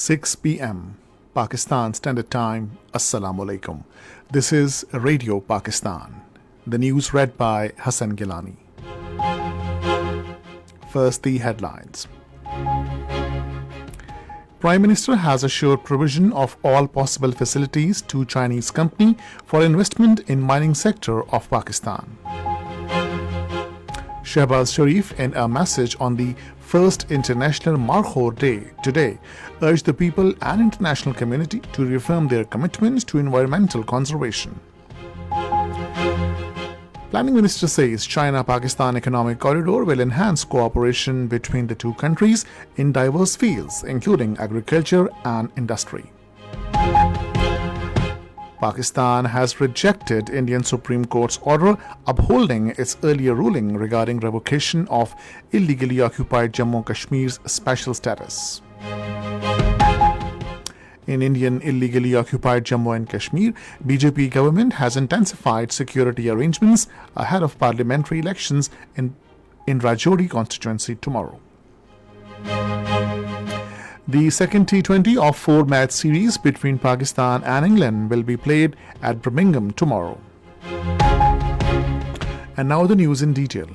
6 p.m. Pakistan Standard Time. Assalamu alaikum. This is Radio Pakistan. The news read by Hassan Gilani. First, the headlines. Prime Minister has assured provision of all possible facilities to Chinese company for investment in mining sector of Pakistan. Shehbaz Sharif, in a message on the first International Markhor Day today, urged the people and international community to reaffirm their commitment to environmental conservation. Planning Minister says China-Pakistan Economic Corridor will enhance cooperation between the two countries in diverse fields, including agriculture and industry. Pakistan has rejected Indian Supreme Court's order upholding its earlier ruling regarding revocation of illegally occupied Jammu and Kashmir's special status. In Indian illegally occupied Jammu and Kashmir, BJP government has intensified security arrangements ahead of parliamentary elections in Rajouri constituency tomorrow. The second T20 of four-match series between Pakistan and England will be played at Birmingham tomorrow. And now the news in detail.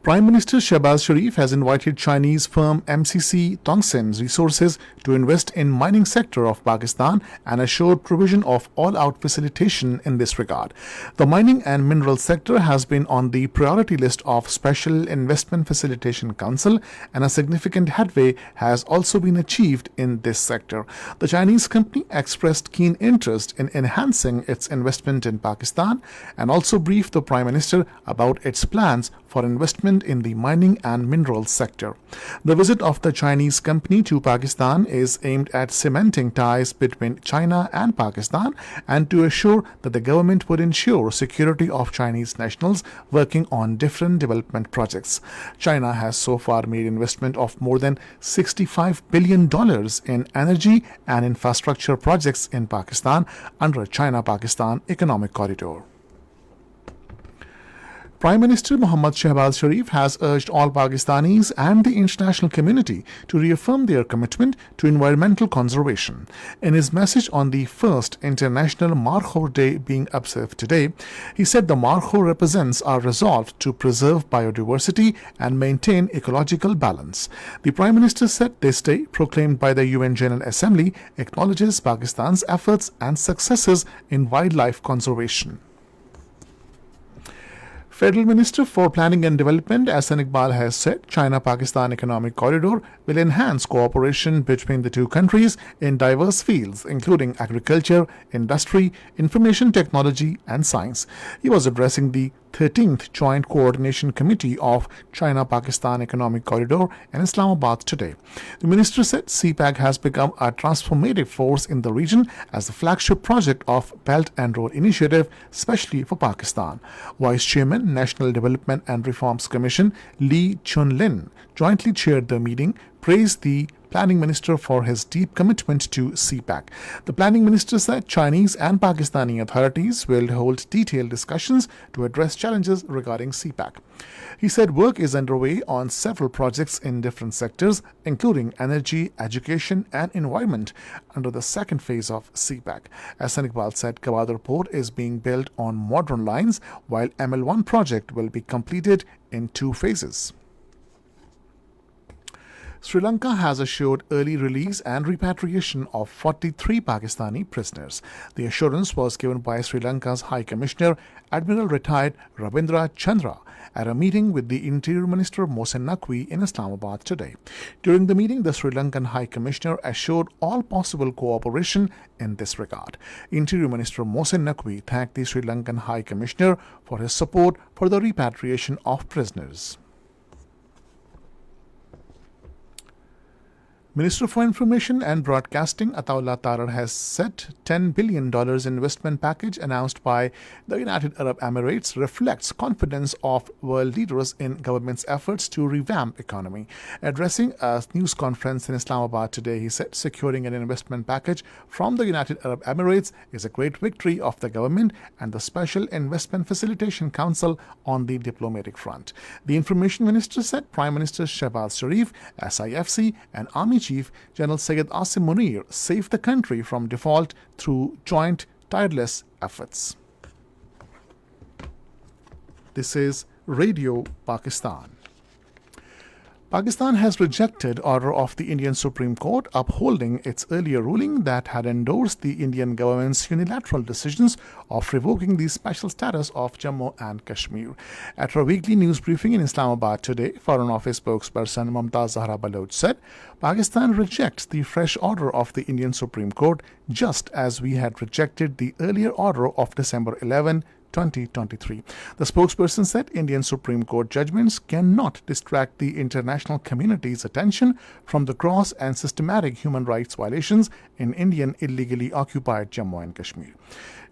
Prime Minister Shehbaz Sharif has invited Chinese firm MCC Tongsin's resources to invest in mining sector of Pakistan and assured provision of all-out facilitation in this regard. The mining and mineral sector has been on the priority list of Special Investment Facilitation Council, and a significant headway has also been achieved in this sector. The Chinese company expressed keen interest in enhancing its investment in Pakistan and also briefed the Prime Minister about its plans for investment in the mining and minerals sector. The visit of the Chinese company to Pakistan is aimed at cementing ties between China and Pakistan and to assure that the government would ensure security of Chinese nationals working on different development projects. China has so far made investment of more than $65 billion in energy and infrastructure projects in Pakistan under China-Pakistan Economic Corridor. Prime Minister Mohammad Shehbaz Sharif has urged all Pakistanis and the international community to reaffirm their commitment to environmental conservation. In his message on the first International Markhor Day being observed today, he said the Markhor represents our resolve to preserve biodiversity and maintain ecological balance. The Prime Minister said this day, proclaimed by the UN General Assembly, acknowledges Pakistan's efforts and successes in wildlife conservation. Federal Minister for Planning and Development Ahsan Iqbal has said China-Pakistan Economic Corridor will enhance cooperation between the two countries in diverse fields, including agriculture, industry, information technology, and science. He was addressing the 13th Joint Coordination Committee of China-Pakistan Economic Corridor in Islamabad today. The minister said CPEC has become a transformative force in the region as the flagship project of Belt and Road Initiative, especially for Pakistan. Vice Chairman, National Development and Reforms Commission Lee Chun-lin jointly chaired the meeting, praised the Planning Minister for his deep commitment to CPEC. The Planning Minister said Chinese and Pakistani authorities will hold detailed discussions to address challenges regarding CPEC. He said work is underway on several projects in different sectors, including energy, education, and environment, under the second phase of CPEC. Ahsan Iqbal said Gwadar Port is being built on modern lines, while ML1 project will be completed in 2 phases. Sri Lanka has assured early release and repatriation of 43 Pakistani prisoners. The assurance was given by Sri Lanka's High Commissioner, Admiral Retired Rabindra Chandra, at a meeting with the Interior Minister Mohsen Naqvi in Islamabad today. During the meeting, the Sri Lankan High Commissioner assured all possible cooperation in this regard. Interior Minister Mohsen Naqvi thanked the Sri Lankan High Commissioner for his support for the repatriation of prisoners. Minister for Information and Broadcasting Ataullah Tarar has said $10 billion investment package announced by the United Arab Emirates reflects confidence of world leaders in government's efforts to revamp economy. Addressing a news conference in Islamabad today, he said securing an investment package from the United Arab Emirates is a great victory of the government and the Special Investment Facilitation Council on the diplomatic front. The Information Minister said Prime Minister Shehbaz Sharif, SIFC, and Army Chief General Syed Asim Munir saved the country from default through joint, tireless efforts. This is Radio Pakistan. Pakistan has rejected order of the Indian Supreme Court upholding its earlier ruling that had endorsed the Indian government's unilateral decisions of revoking the special status of Jammu and Kashmir. At her weekly news briefing in Islamabad today, Foreign Office spokesperson Mumtaz Zahra Baloch said, Pakistan rejects the fresh order of the Indian Supreme Court just as we had rejected the earlier order of December 11, 2023. The spokesperson said Indian Supreme Court judgments cannot distract the international community's attention from the gross and systematic human rights violations in Indian illegally occupied Jammu and Kashmir.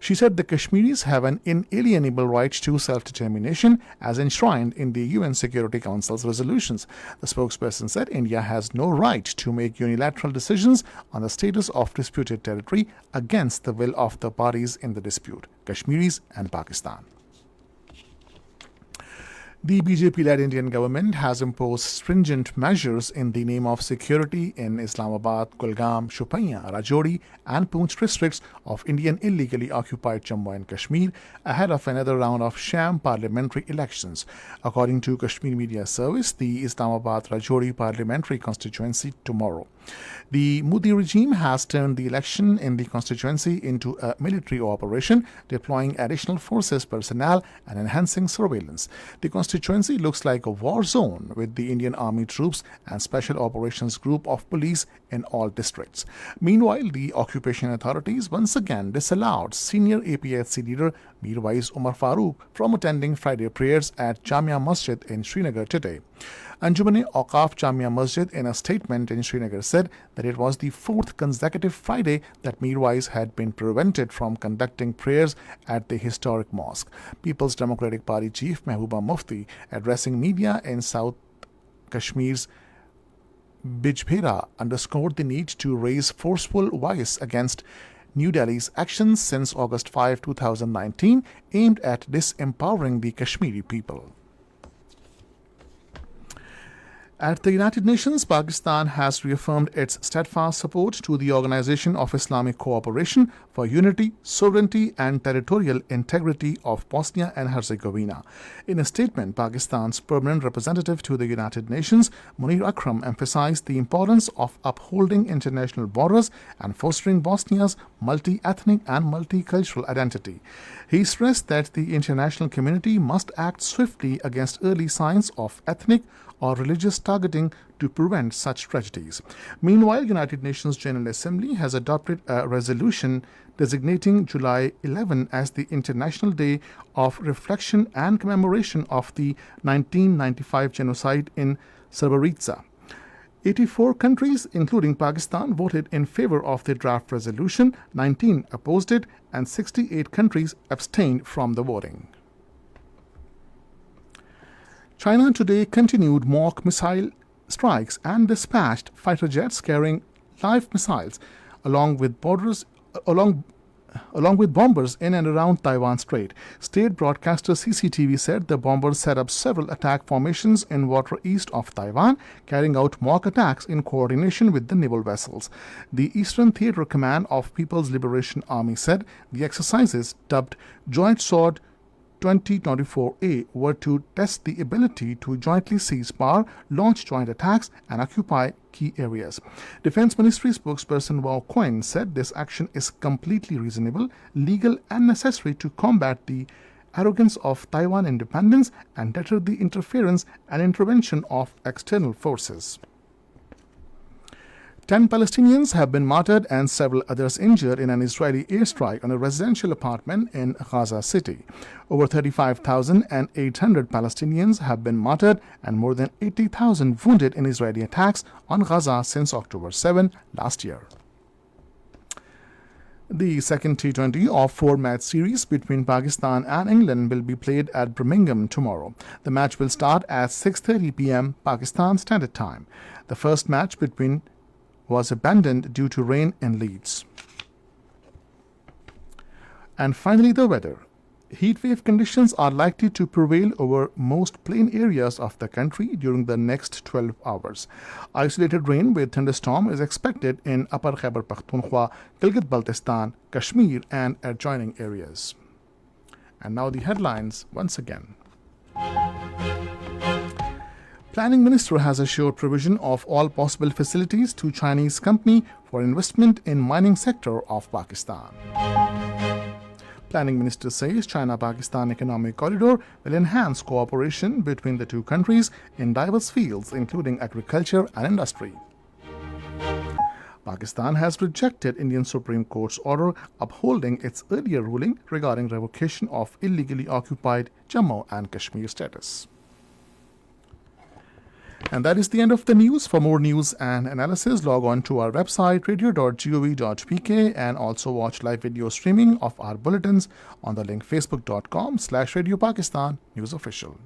She said the Kashmiris have an inalienable right to self-determination as enshrined in the UN Security Council's resolutions. The spokesperson said India has no right to make unilateral decisions on the status of disputed territory against the will of the parties in the dispute, Kashmiris and Pakistan. The BJP-led Indian government has imposed stringent measures in the name of security in Islamabad, Kulgam, Shopia, Rajouri and Poonch districts of Indian illegally occupied Jammu and Kashmir ahead of another round of sham parliamentary elections. According to Kashmir Media Service, the Islamabad-Rajouri parliamentary constituency tomorrow. The Modi regime has turned the election in the constituency into a military operation, deploying additional forces personnel and enhancing surveillance. The constituency looks like a war zone with the Indian Army troops and Special Operations Group of police in all districts. Meanwhile, the occupation authorities once again disallowed senior APHC leader Mirwais Umar Farooq from attending Friday prayers at Jamia Masjid in Srinagar today. Anjuman-e-Awqaf Jamia Masjid in a statement in Srinagar said that it was the fourth consecutive Friday that Mirwais had been prevented from conducting prayers at the historic mosque. People's Democratic Party Chief Mehbooba Mufti, addressing media in South Kashmir's Bijbehra, underscored the need to raise forceful voice against New Delhi's actions since August 5, 2019, aimed at disempowering the Kashmiri people. At the United Nations, Pakistan has reaffirmed its steadfast support to the Organization of Islamic Cooperation for Unity, Sovereignty and Territorial Integrity of Bosnia and Herzegovina. In a statement, Pakistan's permanent representative to the United Nations, Munir Akram, emphasized the importance of upholding international borders and fostering Bosnia's multi-ethnic and multicultural identity. He stressed that the international community must act swiftly against early signs of ethnic or religious targeting to prevent such tragedies. Meanwhile, United Nations General Assembly has adopted a resolution designating July 11 as the International Day of Reflection and Commemoration of the 1995 genocide in Srebrenica. 84 countries, including Pakistan, voted in favor of the draft resolution, 19 opposed it, and 68 countries abstained from the voting. China today continued mock missile strikes and dispatched fighter jets carrying live missiles along with bombers in and around Taiwan Strait. State broadcaster CCTV said the bombers set up several attack formations in water east of Taiwan, carrying out mock attacks in coordination with the naval vessels. The Eastern Theater Command of People's Liberation Army said the exercises, dubbed Joint Sword 2024A, were to test the ability to jointly seize power, launch joint attacks, and occupy key areas. Defense Ministry spokesperson Wao Quinn said this action is completely reasonable, legal, and necessary to combat the arrogance of Taiwan independence and deter the interference and intervention of external forces. 10 Palestinians have been martyred and several others injured in an Israeli airstrike on a residential apartment in Gaza City. Over 35,800 Palestinians have been martyred and more than 80,000 wounded in Israeli attacks on Gaza since October 7 last year. The second T20 of four-match series between Pakistan and England will be played at Birmingham tomorrow. The match will start at 6:30 p.m. Pakistan Standard Time. The first match was abandoned due to rain in Leeds. And finally, the weather. Heat wave conditions are likely to prevail over most plain areas of the country during the next 12 hours. Isolated rain with thunderstorm is expected in Upper Khyber Pakhtunkhwa, Gilgit-Baltistan, Kashmir, and adjoining areas. And now the headlines once again. Planning Minister has assured provision of all possible facilities to Chinese company for investment in mining sector of Pakistan. Planning Minister says China-Pakistan Economic Corridor will enhance cooperation between the two countries in diverse fields, including agriculture and industry. Pakistan has rejected Indian Supreme Court's order upholding its earlier ruling regarding revocation of illegally occupied Jammu and Kashmir status. And that is the end of the news. For more news and analysis, log on to our website radio.gov.pk and also watch live video streaming of our bulletins on the link facebook.com/Radio Pakistan News Official.